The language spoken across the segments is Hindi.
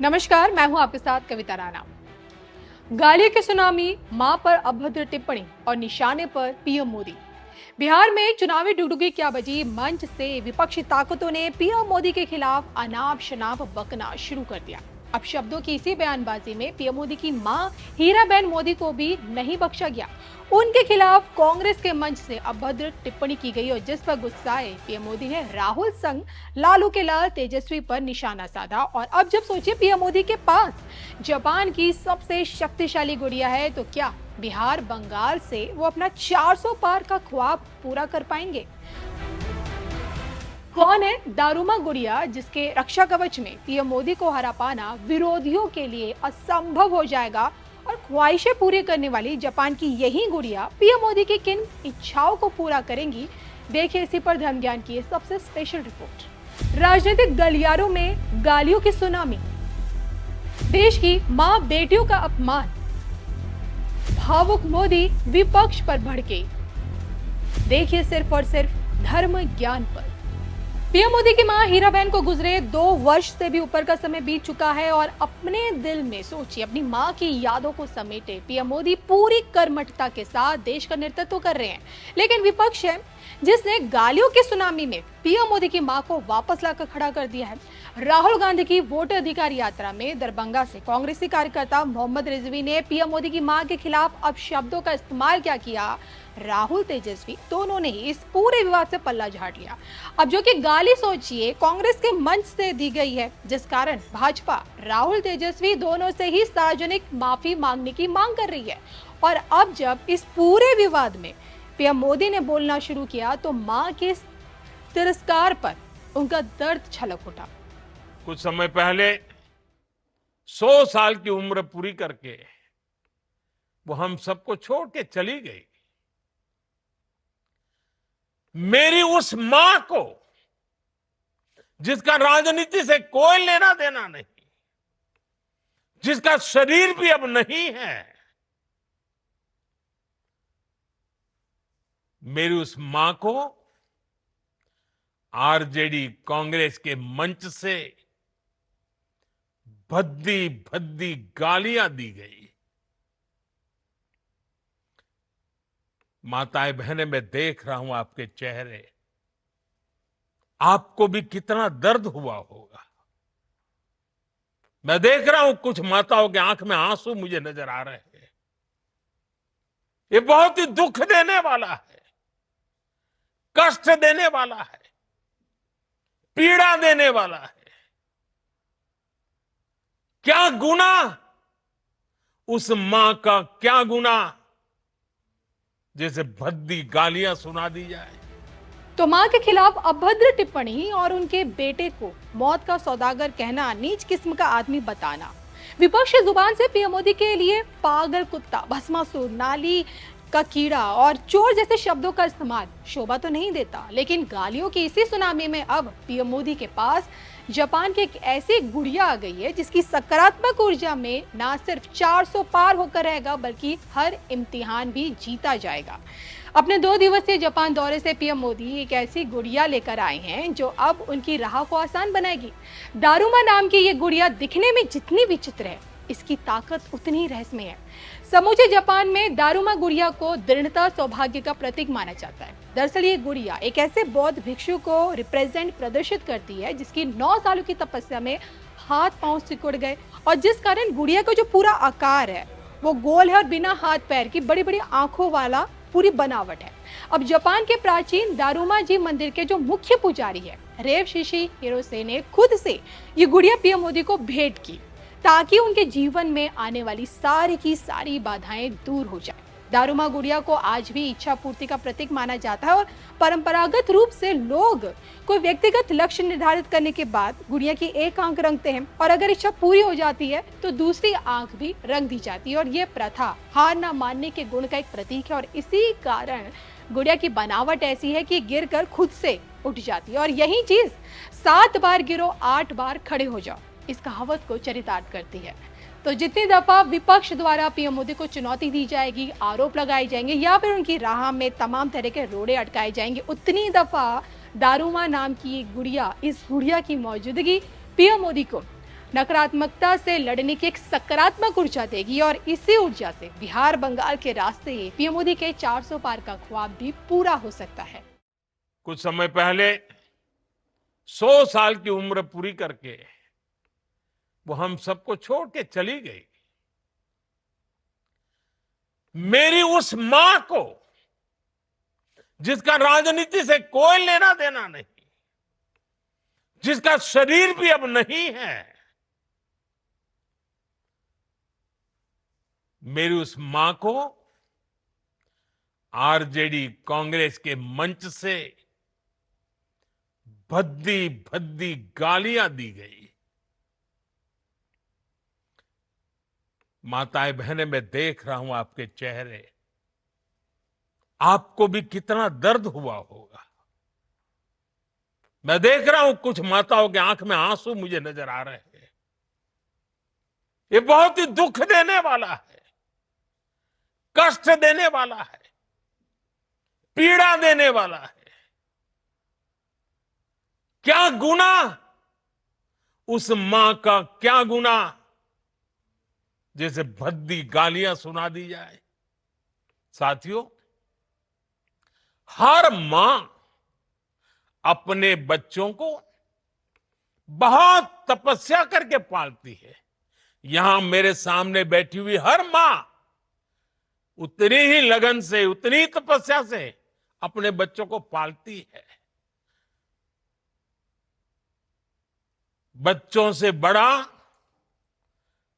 नमस्कार, मैं हूं आपके साथ कविता राणा। गालियों की सुनामी, मां पर अभद्र टिप्पणी और निशाने पर पीएम मोदी। बिहार में चुनावी डुगडुगी क्या बजी, मंच से विपक्षी ताकतों ने पीएम मोदी के खिलाफ अनाप शनाप बकना शुरू कर दिया। अब शब्दों की इसी बयानबाजी में पीएम मोदी की मां हीराबेन मोदी को भी नहीं बख्शा गया। उनके खिलाफ कांग्रेस के मंच से अभद्र टिप्पणी की गई और जिस पर गुस्साए पीएम मोदी ने राहुल संग लालू के लाल तेजस्वी पर निशाना साधा। और अब जब सोचिए पीएम मोदी के पास जापान की सबसे शक्तिशाली गुड़िया है, तो क्या बिहार बंगाल से वो अपना 400 पार का ख्वाब पूरा कर पाएंगे? कौन है दारूमा गुड़िया जिसके रक्षा कवच में पीएम मोदी को हरा पाना विरोधियों के लिए असंभव हो जाएगा? और ख्वाहिशें पूरी करने वाली जापान की यही गुड़िया पीएम मोदी की किन इच्छाओं को पूरा करेंगी? देखिए इसी पर धर्म ज्ञान की सबसे स्पेशल रिपोर्ट। राजनीतिक गलियारों में गालियों की सुनामी, देश की मां बेटियों का अपमान, भावुक मोदी विपक्ष पर भड़के। देखिए सिर्फ और सिर्फ धर्म ज्ञान पर। पीएम मोदी की मां हीराबेन को गुजरे 2 वर्ष से भी ऊपर का समय बीत चुका है और अपने दिल में सोचिए अपनी मां की यादों को समेटे पीएम मोदी पूरी कर्मठता के साथ देश का नेतृत्व कर रहे हैं। लेकिन विपक्ष है जिसने गालियों की सुनामी में पीएम मोदी की मां को वापस लाकर खड़ा कर दिया है। राहुल गांधी की वोट अधिकार यात्रा में दरभंगा से कांग्रेसी कार्यकर्ता मोहम्मद रिजवी ने पीएम मोदी की मां के खिलाफ अब शब्दों का इस्तेमाल क्या किया? राहुल तेजस्वी दोनों ने ही इस पूरे विवाद से पल्ला झाड़ लिया। अब जो कि गाली सोचिए कांग्रेस के मंच से दी गई है, जिस कारण भाजपा राहुल तेजस्वी दोनों से ही सार्वजनिक माफी मांगने की मांग कर रही है। और अब जब इस पूरे विवाद में पीएम मोदी ने बोलना शुरू किया तो मां के तिरस्कार पर उनका दर्द छलक उठा। कुछ समय पहले 100 साल की उम्र पूरी करके वो हम सबको छोड़ के चली गई। मेरी उस मां को जिसका राजनीति से कोई लेना देना नहीं, जिसका शरीर भी अब नहीं है, मेरी उस मां को आरजेडी कांग्रेस के मंच से भद्दी भद्दी गालियां दी गई। माताएं बहनें, मैं देख रहा हूं आपके चेहरे, आपको भी कितना दर्द हुआ होगा। मैं देख रहा हूं कुछ माताओं के आंख में आंसू मुझे नजर आ रहे हैं। ये बहुत ही दुख देने वाला है, कष्ट देने वाला है, पीड़ा देने वाला है। क्या गुनाह उस मां का, क्या गुनाह जैसे भद्दी गालियां सुना दी जाए। तो मां के खिलाफ अभद्र टिप्पणी और उनके बेटे को मौत का सौदागर कहना, नीच किस्म का आदमी बताना, विपक्ष की जुबान से पीएम मोदी के लिए पागल कुत्ता, भस्मासुर, नाली का कीड़ा और चोर जैसे शब्दों का इस्तेमाल शोभा तो नहीं देता। लेकिन गालियों की इसी सुनामी में अब पीएम मोदी के पास जापान की एक ऐसी गुड़िया आ गई है जिसकी सकारात्मक ऊर्जा में ना सिर्फ 400 पार होकर रहेगा बल्कि हर इम्तिहान भी जीता जाएगा। अपने 2 दिवसीय जापान दौरे से पीएम मोदी एक ऐसी गुड़िया लेकर आए हैं जो अब उनकी राह को आसान बनाएगी। दारूमा नाम की ये गुड़िया दिखने में जितनी विचित्र है, इसकी ताकत उतनी रहस्यमय है। समूचे जापान में दारूमा गुड़िया को दृढ़ता, सौभाग्य का प्रतीक माना जाता है। दरअसल ये गुड़िया एक ऐसे बौद्ध भिक्षु को रिप्रेजेंट प्रदर्शित करती है जिसकी 9 सालों की तपस्या में हाथ पांव सिकुड़ गए और जिस कारण गुड़िया का जो पूरा आकार है वो गोल है और बिना हाथ पैर की बड़ी बड़ी आंखों वाला पूरी बनावट है। अब जापान के प्राचीन दारूमा जी मंदिर के जो मुख्य पुजारी है रेव शिशी हिरोसे ने खुद से ये गुड़िया पीएम मोदी को भेंट की ताकि उनके जीवन में आने वाली सारी की सारी बाधाएं दूर हो जाए। दारूमा गुड़िया को आज भी इच्छा पूर्ति का प्रतीक माना जाता है और परंपरागत रूप से लोग कोई व्यक्तिगत लक्ष्य निर्धारित करने के बाद गुड़िया की एक आंख रंगते हैं और अगर इच्छा पूरी हो जाती है तो दूसरी आंख भी रंग दी जाती है। और ये प्रथा हार ना मानने के गुण का एक प्रतीक है और इसी कारण गुड़िया की बनावट ऐसी है कि गिर कर खुद से उठ जाती है। और यही चीज 7 बार गिरो 8 बार खड़े हो जाओ इस कहावत को चरितार्थ करती है। तो जितनी दफा विपक्ष द्वारा पीएम मोदी को चुनौती दी जाएगी, आरोप लगाए जाएंगे या फिर उनकी राह में तमाम तरह के रोड़े अटकाए जाएंगे, उतनी दफा दारूमा नाम की एक गुड़िया, इस गुड़िया की मौजूदगी पीएम मोदी को नकारात्मकता से लड़ने की एक सकारात्मक ऊर्जा देगी और इसी ऊर्जा से बिहार बंगाल के रास्ते पीएम मोदी के 400 पार का ख्वाब भी पूरा हो सकता है। कुछ समय पहले 100 साल की उम्र पूरी करके वो हम सबको छोड़ के चली गई। मेरी उस मां को, जिसका राजनीति से कोई लेना देना नहीं, जिसका शरीर भी अब नहीं है, मेरी उस मां को आरजेडी कांग्रेस के मंच से भद्दी भद्दी गालियां दी गई। माताएं बहनें, मैं देख रहा हूं आपके चेहरे, आपको भी कितना दर्द हुआ होगा। मैं देख रहा हूं कुछ माताओं के आंख में आंसू मुझे नजर आ रहे हैं। ये बहुत ही दुख देने वाला है, कष्ट देने वाला है, पीड़ा देने वाला है। क्या गुनाह, उस मां का क्या गुनाह जैसे भद्दी गालियां सुना दी जाए। साथियों, हर मां अपने बच्चों को बहुत तपस्या करके पालती है। यहां मेरे सामने बैठी हुई हर मां उतनी ही लगन से, उतनी ही तपस्या से अपने बच्चों को पालती है। बच्चों से बड़ा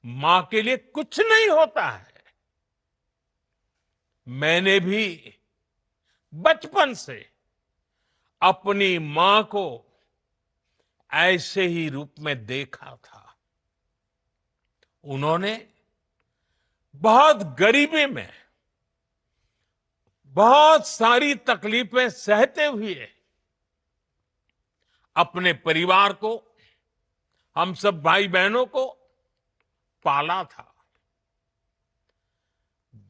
मां के लिए कुछ नहीं होता है। मैंने भी बचपन से अपनी मां को ऐसे ही रूप में देखा था। उन्होंने बहुत गरीबी में बहुत सारी तकलीफें सहते हुए अपने परिवार को, हम सब भाई बहनों को पाला था।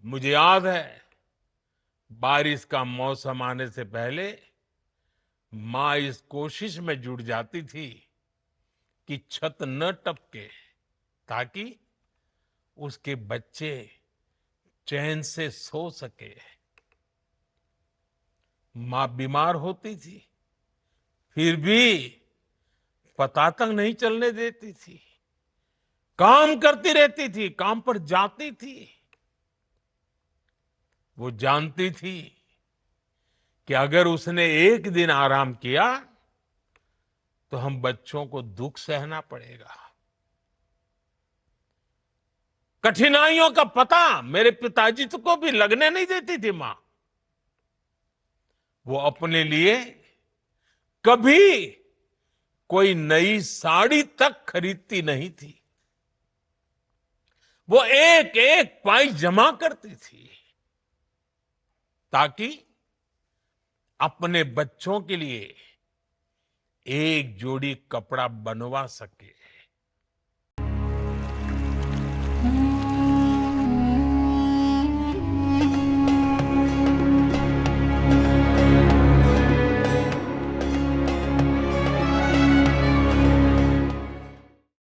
मुझे याद है, बारिश का मौसम आने से पहले मां इस कोशिश में जुट जाती थी कि छत न टपके, ताकि उसके बच्चे चैन से सो सके। मां बीमार होती थी, फिर भी पता तक नहीं चलने देती थी। काम करती रहती थी, काम पर जाती थी। वो जानती थी कि अगर उसने एक दिन आराम किया तो हम बच्चों को दुख सहना पड़ेगा। कठिनाइयों का पता मेरे पिताजी को भी लगने नहीं देती थी मां। वो अपने लिए कभी कोई नई साड़ी तक खरीदती नहीं थी। वो एक एक पाई जमा करती थी ताकि अपने बच्चों के लिए एक जोड़ी कपड़ा बनवा सके।